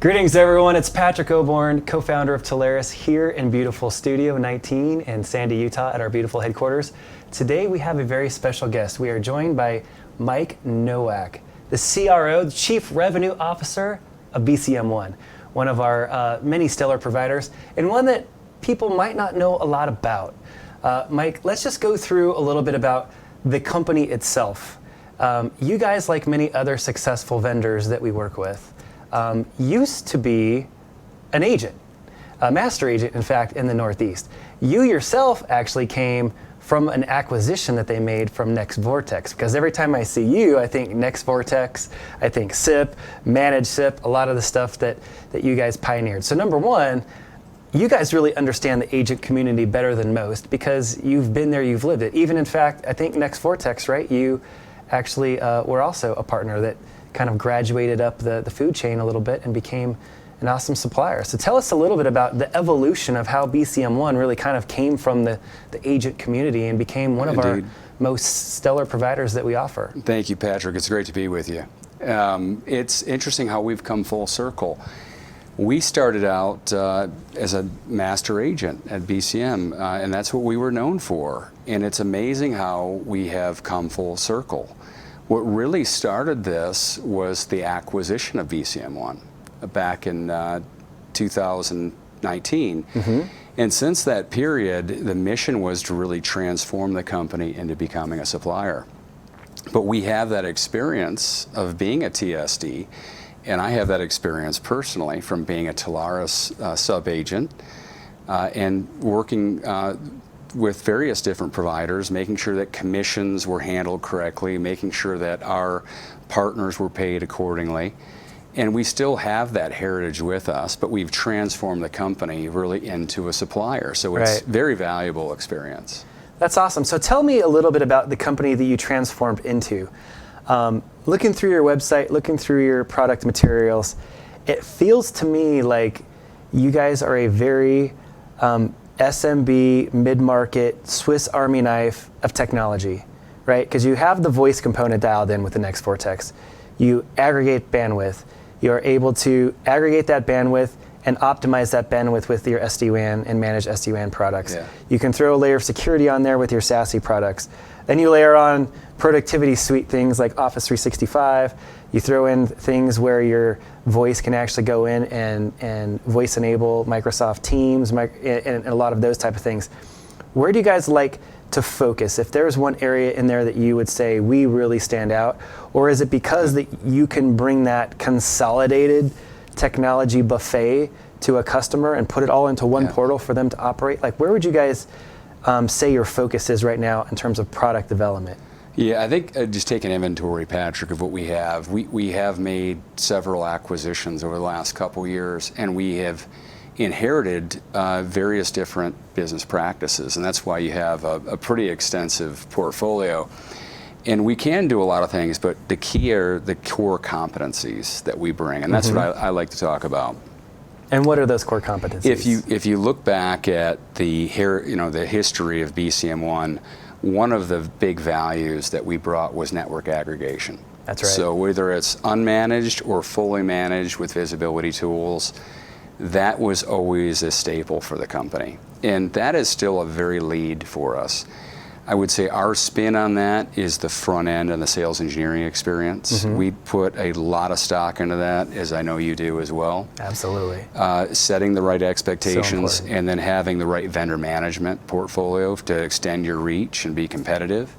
Greetings everyone, it's Patrick Oborn, co-founder of Telarus, here in beautiful Studio 19 in Sandy, Utah at our beautiful headquarters. Today we have a very special guest. We are joined by Mike Nowack, the CRO, the Chief Revenue Officer of BCM one of our many stellar providers, and one that people might not know a lot about. Mike, let's just go through a little bit about the company itself. You guys, like many other successful vendors that we work with, used to be an agent, a master agent, in fact, in the Northeast. You yourself actually came from an acquisition that they made from Next Vortex, because every time I see you, I think Next Vortex, I think SIP, Managed SIP, a lot of the stuff that you guys pioneered. So number one, you guys really understand the agent community better than most because you've been there, you've lived it. Even in fact, I think Next Vortex, right? You actually were also a partner that kind of graduated up the food chain a little bit and became an awesome supplier. So tell us a little bit about the evolution of how BCM One really kind of came from the agent community and became one of our most stellar providers that we offer. Thank you, Patrick. It's great to be with you. It's interesting how we've come full circle. We started out as a master agent at BCM, and that's what we were known for. And it's amazing how we have come full circle. What really started this was the acquisition of BCM One back in 2019. Mm-hmm. And since that period, the mission was to really transform the company into becoming a supplier. But we have that experience of being a TSD, and I have that experience personally from being a Telarus sub-agent and working with various different providers, making sure that commissions were handled correctly, making sure that our partners were paid accordingly. And we still have that heritage with us, but we've transformed the company really into a supplier. So it's very valuable experience. That's awesome. So tell me a little bit about the company that you transformed into. Looking through your website, looking through your product materials, it feels to me like you guys are a very SMB, mid-market, Swiss Army knife of technology, right? Because you have the voice component dialed in with the Next Vortex. You aggregate bandwidth. You are able to aggregate that bandwidth and optimize that bandwidth with your SD-WAN and managed SD-WAN products. Yeah. You can throw a layer of security on there with your SASE products. Then you layer on productivity suite things like Office 365. You throw in things where your voice can actually go in and voice enable Microsoft Teams and a lot of those type of things. Where do you guys like to focus? If there's one area in there that you would say we really stand out, or is it because that you can bring that consolidated technology buffet to a customer and put it all into one portal for them to operate? Like, where would you guys say your focus is right now in terms of product development? Yeah, I think just take an inventory, Patrick, of what we have. We have made several acquisitions over the last couple years, and we have inherited various different business practices, and that's why you have a pretty extensive portfolio. And we can do a lot of things, but the key are the core competencies that we bring, and that's what I like to talk about. And what are those core competencies? If you look back at the history of BCM one of the big values that we brought was network aggregation. That's right. So whether it's unmanaged or fully managed with visibility tools, that was always a staple for the company. And that is still a very lead for us. I would say our spin on that is the front end and the sales engineering experience. We put a lot of stock into that, as I know you do as well. Absolutely. Setting the right expectations So and then having the right vendor management portfolio to extend your reach and be competitive.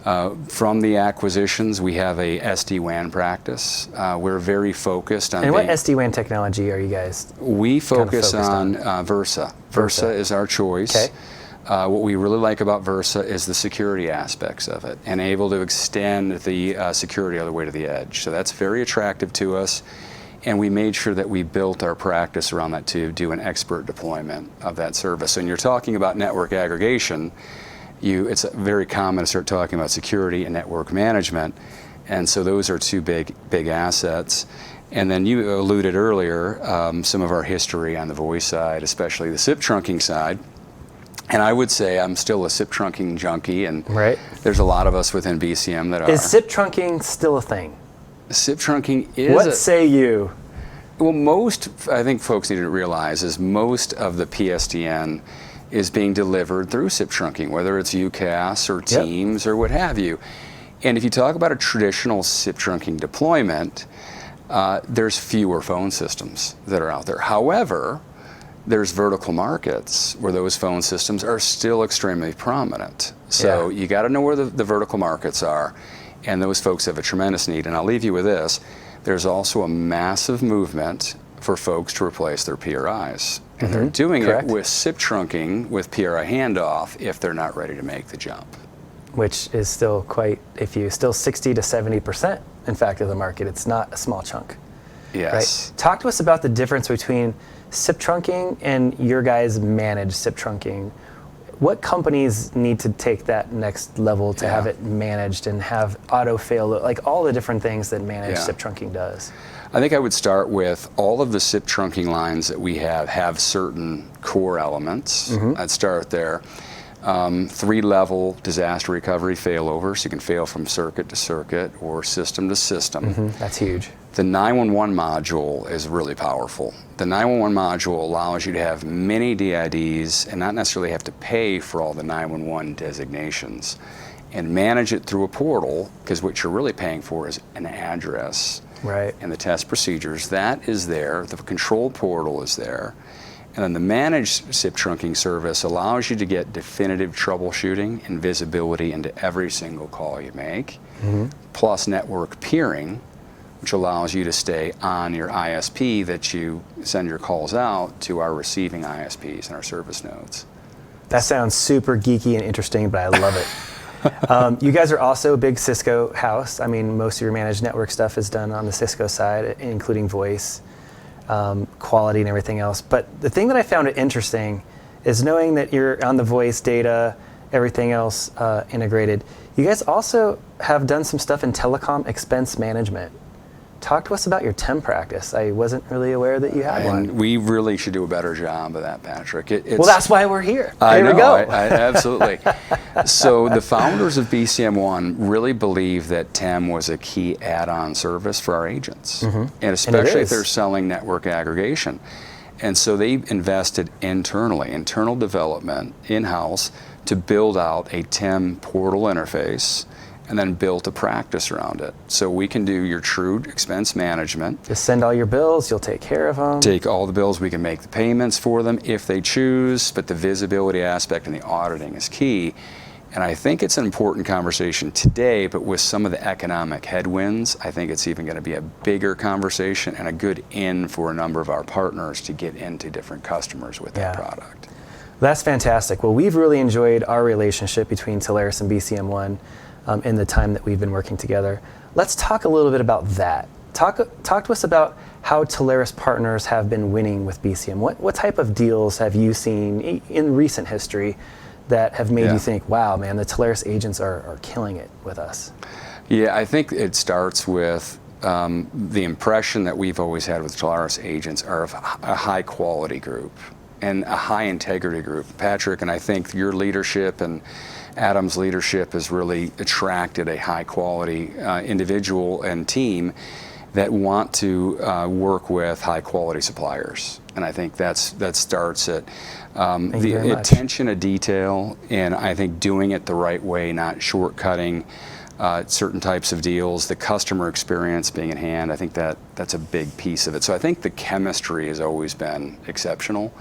From the acquisitions, we have a SD-WAN practice. We're very focused on. And what SD-WAN technology are you guys? We focus on Versa. Versa is our choice. Okay. What we really like about Versa is the security aspects of it and able to extend the security all the way to the edge. So that's very attractive to us, and we made sure that we built our practice around that to do an expert deployment of that service. And you're talking about network aggregation, it's very common to start talking about security and network management, and so those are two big assets. And then you alluded earlier some of our history on the voice side, especially the SIP trunking side. And I would say I'm still a SIP trunking junkie, and there's a lot of us within BCM that are. Is SIP trunking still a thing? SIP trunking is. What say you? Well, I think folks need to realize is most of the PSTN is being delivered through SIP trunking, whether it's UCAS or Teams or what have you. And if you talk about a traditional SIP trunking deployment, there's fewer phone systems that are out there. However, there's vertical markets where those phone systems are still extremely prominent. So you got to know where the vertical markets are, and those folks have a tremendous need. And I'll leave you with this. There's also a massive movement for folks to replace their PRIs. And they're doing it with SIP trunking with PRI handoff if they're not ready to make the jump. Which is still still 60 to 70%, in fact, of the market. It's not a small chunk. Yes. Right? Talk to us about the difference between SIP trunking and your guys' managed SIP trunking. What companies need to take that next level to have it managed and have auto fail, like all the different things that managed SIP trunking does? I think I would start with all of the SIP trunking lines that we have certain core elements. I'd start there. 3-level disaster recovery failover, so you can fail from circuit to circuit or system to system. That's huge. The 911 module is really powerful. The 911 module allows you to have many DIDs and not necessarily have to pay for all the 911 designations and manage it through a portal, because what you're really paying for is an address. Right. And the test procedures. That is there. The control portal is there. And then the managed SIP trunking service allows you to get definitive troubleshooting and visibility into every single call you make, plus network peering, which allows you to stay on your ISP that you send your calls out to our receiving ISPs and our service nodes. That sounds super geeky and interesting, but I love it. You guys are also a big Cisco house. I mean, most of your managed network stuff is done on the Cisco side, including voice, quality, and everything else. But the thing that I found it interesting is knowing that you're on the voice data, everything else integrated. You guys also have done some stuff in telecom expense management. Talk to us about your TEM practice. I wasn't really aware that you had one. We really should do a better job of that, Patrick. Well, that's why we're here. Here we go. Absolutely. So the founders of BCM One really believe that TEM was a key add-on service for our agents, and especially if they're selling network aggregation. And so they invested internal development, in-house, to build out a TEM portal interface, and then built a practice around it. So we can do your true expense management. Just send all your bills, you'll take care of them. Take all the bills, we can make the payments for them if they choose, but the visibility aspect and the auditing is key. And I think it's an important conversation today, but with some of the economic headwinds, I think it's even going to be a bigger conversation and a good in for a number of our partners to get into different customers with that product. That's fantastic. Well, we've really enjoyed our relationship between Telarus and BCM One in the time that we've been working together. Let's talk a little bit about that. Talk to us about how Telarus partners have been winning with BCM. What type of deals have you seen in recent history that have made you think, wow, man, the Telarus agents are killing it with us? Yeah, I think it starts with the impression that we've always had with Telarus agents are of a high quality group and a high integrity group. Patrick, and I think your leadership and Adam's leadership has really attracted a high quality individual and team that want to work with high quality suppliers. And I think that starts at the attention to detail, and I think doing it the right way, not shortcutting certain types of deals, the customer experience being in hand. I think that's a big piece of it. So I think the chemistry has always been exceptional,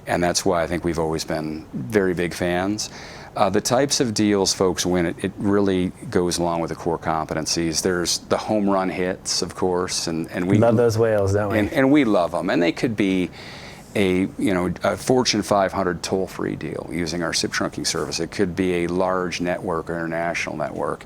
and that's why I think we've always been very big fans. The types of deals folks win, it really goes along with the core competencies. There's the home run hits, of course, and we love those whales, don't we? And we love them, and they could be a Fortune 500 toll-free deal using our SIP trunking service. It could be a large network or international network,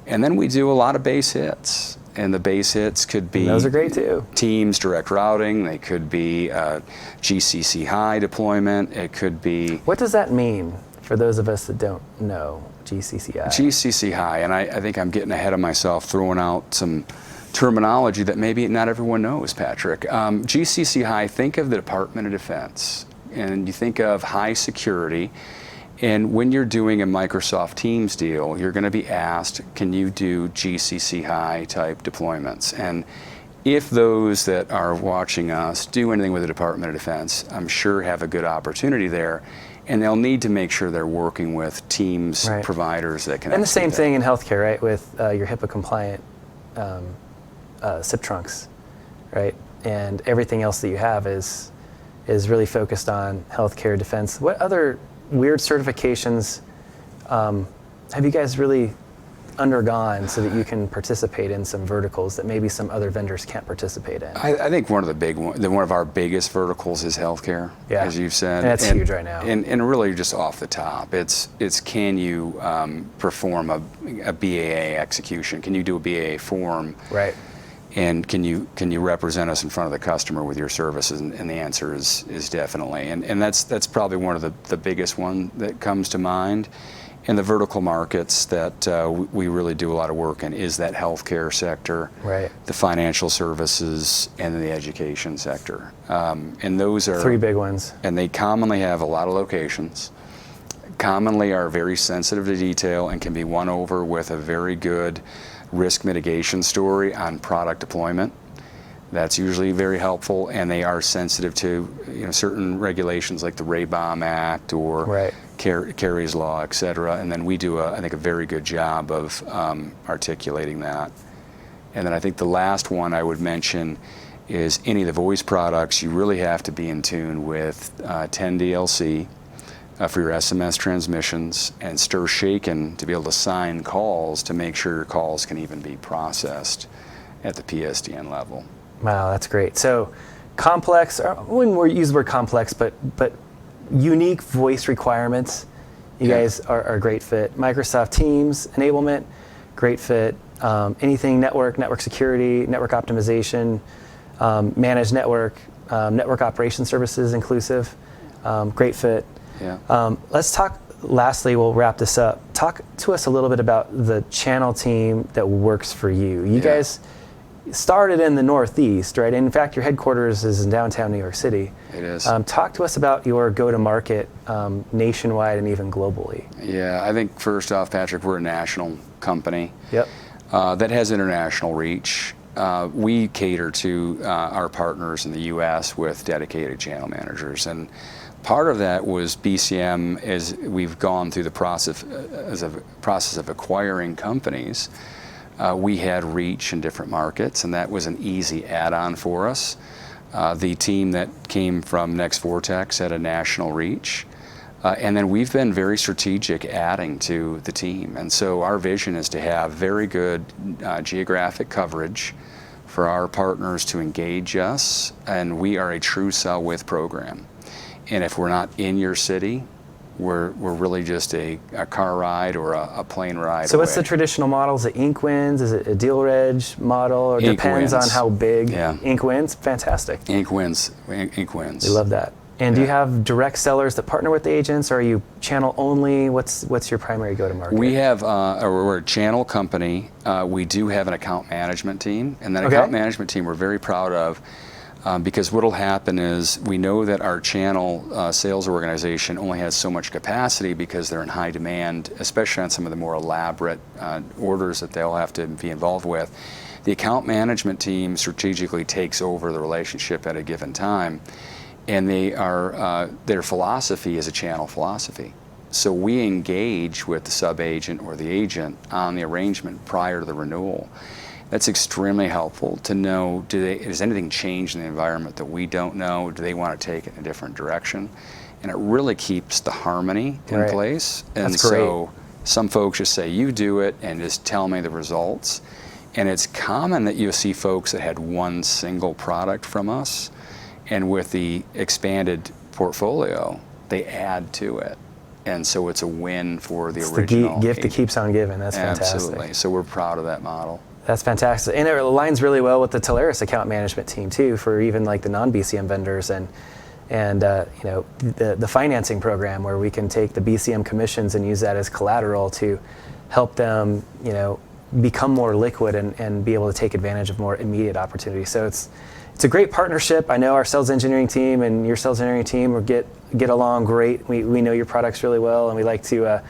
and then we do a lot of base hits. And the base hits could be, those are great too, Teams direct routing. They could be GCC high deployment. It could be. What does that mean for those of us that don't know GCC high? GCC high, and I think I'm getting ahead of myself throwing out some terminology that maybe not everyone knows, Patrick. GCC high, think of the Department of Defense, and you think of high security. And when you're doing a Microsoft Teams deal, you're going to be asked, can you do GCC high type deployments? And if those that are watching us do anything with the Department of Defense, I'm sure have a good opportunity there. And they'll need to make sure they're working with teams, providers that can. And the same thing in healthcare, right? With your HIPAA compliant SIP trunks, right? And everything else that you have is really focused on healthcare defense. What other weird certifications have you guys really undergone so that you can participate in some verticals that maybe some other vendors can't participate in? I think one of our biggest verticals is healthcare, as you've said. And that's huge right now. And really just off the top, it's can you perform a BAA execution? Can you do a BAA form? Right. And can you represent us in front of the customer with your services? And the answer is definitely. And that's probably one of the biggest one that comes to mind. And the vertical markets that we really do a lot of work in is that healthcare sector, the financial services, and the education sector. And those are 3 big ones. And they commonly have a lot of locations, commonly are very sensitive to detail, and can be won over with a very good risk mitigation story on product deployment. That's usually very helpful, and they are sensitive to certain regulations like the Ray-Baum Act or Carey's Law, et cetera. And then we do, I think, a very good job of articulating that. And then I think the last one I would mention is any of the voice products. You really have to be in tune with 10DLC for your SMS transmissions, and stir shaken to be able to sign calls to make sure your calls can even be processed at the PSTN level. Wow, that's great. So complex, I wouldn't use the word complex, but unique voice requirements. You guys are a great fit. Microsoft Teams enablement, great fit. Anything network security, network optimization, managed network operation services inclusive, great fit. Let's talk, lastly, we'll wrap this up. Talk to us a little bit about the channel team that works for you. You guys started in the Northeast, right? In fact, your headquarters is in downtown New York City. It is. Talk to us about your go-to-market nationwide and even globally. Yeah, I think first off, Patrick, we're a national company that has international reach. We cater to our partners in the U.S. with dedicated channel managers, and part of that was BCM. As we've gone through the process of acquiring companies, we had reach in different markets, and that was an easy add-on for us. The team that came from Next Vortex had a national reach, and then we've been very strategic adding to the team. And so our vision is to have very good geographic coverage for our partners to engage us, and we are a true sell with program. And if we're not in your city, we're really just a car ride or a plane ride. So what's the traditional model? Is it ink wins? Is it a deal reg model? Or ink depends wins. on how big ink wins? Fantastic. Ink wins. Ink wins. We love that. And do you have direct sellers that partner with the agents, or are you channel only? What's your primary go-to-market? We have, we're a channel company. We do have an account management team, and that account management team we're very proud of. Because what will happen is we know that our channel sales organization only has so much capacity because they're in high demand, especially on some of the more elaborate orders that they'll have to be involved with. The account management team strategically takes over the relationship at a given time, and their philosophy is a channel philosophy. So we engage with the sub-agent or the agent on the arrangement prior to the renewal. That's extremely helpful to know, has anything changed in the environment that we don't know? Do they want to take it in a different direction? And it really keeps the harmony in place. And That's great. So some folks just say, you do it and just tell me the results. And it's common that you'll see folks that had one single product from us, and with the expanded portfolio, they add to it. And so it's a win for the original. The gift that keeps on giving. That's fantastic. Absolutely. So we're proud of that model. That's fantastic. And it aligns really well with the Telarus account management team too, for even like the non-BCM vendors and the financing program, where we can take the BCM commissions and use that as collateral to help them, become more liquid and be able to take advantage of more immediate opportunities. So it's a great partnership. I know our sales engineering team and your sales engineering team will get along great. We know your products really well, and we like to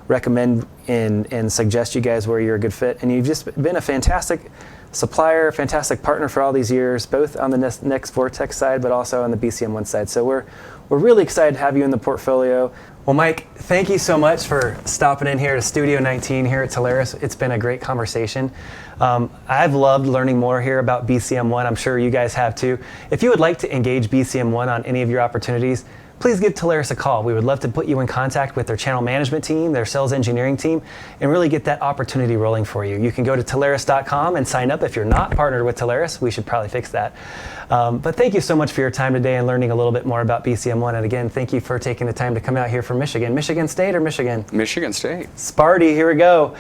recommend and suggest you guys where you're a good fit. And you've just been a fantastic supplier, fantastic partner for all these years, both on the Next Vortex side, but also on the BCM One side. So we're really excited to have you in the portfolio. Well, Mike, thank you so much for stopping in here to Studio 19 here at Telarus. It's been a great conversation. I've loved learning more here about BCM One. I'm sure you guys have too. If you would like to engage BCM One on any of your opportunities, please give Telarus a call. We would love to put you in contact with their channel management team, their sales engineering team, and really get that opportunity rolling for you. You can go to Telarus.com and sign up. If you're not partnered with Telarus, we should probably fix that. But thank you so much for your time today and learning a little bit more about BCM One. And again, thank you for taking the time to come out here from Michigan. Michigan State or Michigan? Michigan State. Sparty, here we go.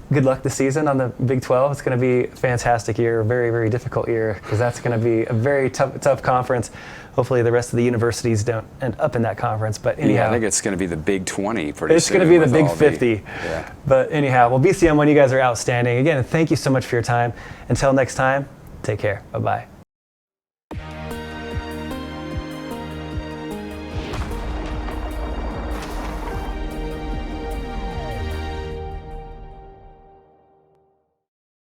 Good luck this season on the Big 12. It's going to be a fantastic year, a very, very difficult year, because that's going to be a very tough conference. Hopefully the rest of the universities don't end up in that conference. But anyhow, yeah, I think it's going to be the Big 20 pretty soon. It's going to be the Big 50. Yeah. But anyhow, well, BCM One, you guys are outstanding. Again, thank you so much for your time. Until next time, take care. Bye-bye.